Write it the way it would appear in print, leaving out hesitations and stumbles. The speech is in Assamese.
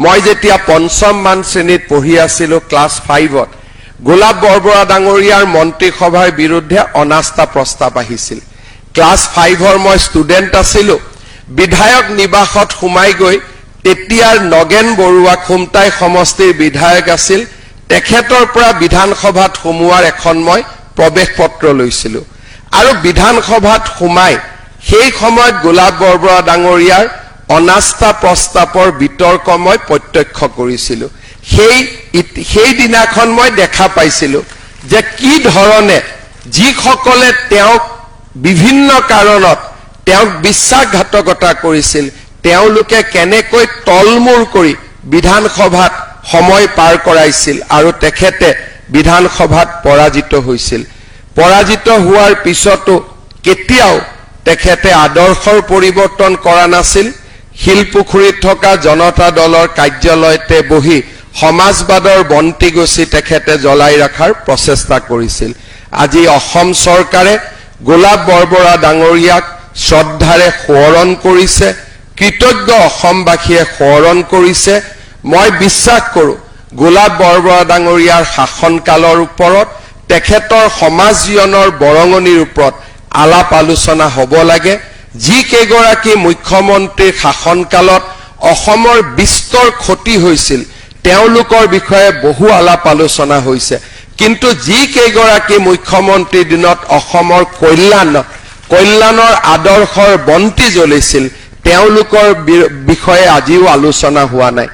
মই যেতিয়া পঞ্চম মান শ্ৰেণীত পঢ়ি আছিলো ক্লাছ 5ত গোলাপ বৰবৰা ডাঙৰীয়াৰ মন্ত্ৰীসভাৰ বিৰুদ্ধে অনাস্থা প্ৰস্তাৱ আহিছিল ক্লাছ 5ৰ মই ষ্টুডেন্ট আছিলো বিধায়ক নিবাসত সোমাই গৈ তেতিয়াৰ নগেন বৰুৱা খুমটাই সমষ্টিৰ বিধায়ক আছিল তেখেতৰ পৰা বিধানসভাত সোমোৱাৰ এখন মই প্ৰৱেশ পত্ৰ লৈছিলো আৰু বিধানসভাত সোমাই সেই সময়ত গোলাপ বৰবৰা ডাঙৰীয়াৰ অনাস্থা প্ৰস্তাৱৰ বিতৰ্ক মই প্ৰত্যক্ষ কৰিছিলো সেই দিনাখন মই দেখা পাইছিলো যে কি ধৰণে যিসকলে তেওঁক বিভিন্ন কাৰণত তেওঁক বিশ্বাসঘাতকতা কৰিছিল তেওঁলোকে কেনেকৈ তলমূৰ কৰি বিধানসভাত সময় পাৰ কৰাইছিল আৰু তেখেতে বিধানসভাত পৰাজিত হৈছিল পৰাজিত হোৱাৰ পিছতো কেতিয়াও তেখেতে আদৰ্শৰ পৰিৱৰ্তন কৰা নাছিল শিলপুখুৰীত থকা জনতা দলৰ কাৰ্যালয়তে বহি সমাজবাদৰ বন্তি গছি তেখেতে জ্বলাই ৰাখাৰ প্ৰচেষ্টা কৰিছিল আজি অসম চৰকাৰে গোলাপ বৰবৰা ডাঙৰীয়াক শ্ৰদ্ধাৰে সোঁৱৰণ কৰিছে কৃতজ্ঞ অসমবাসীয়ে সোঁৱৰণ কৰিছে মই বিশ্বাস কৰো গোলাপ বৰবৰা ডাঙৰীয়াৰ শাসনকালৰ ওপৰত তেখেতৰ সমাজ জীৱনৰ বৰঙণিৰ ওপৰত আলাপ আলোচনা হ'ব লাগে যি কেইগৰাকী মুখ্যমন্ত্ৰীৰ শাসনকালত অসমৰ বিস্তৰ ক্ষতি হৈছিল তেওঁলোকৰ বিষয়ে বহু আলাপ আলোচনা হৈছে কিন্তু যি কেইগৰাকী মুখ্যমন্ত্ৰীৰ দিনত অসমৰ কল্যাণৰ আদৰ্শৰ বন্তি জ্বলিছিল তেওঁলোকৰ বিষয়ে আজিও আলোচনা হোৱা নাই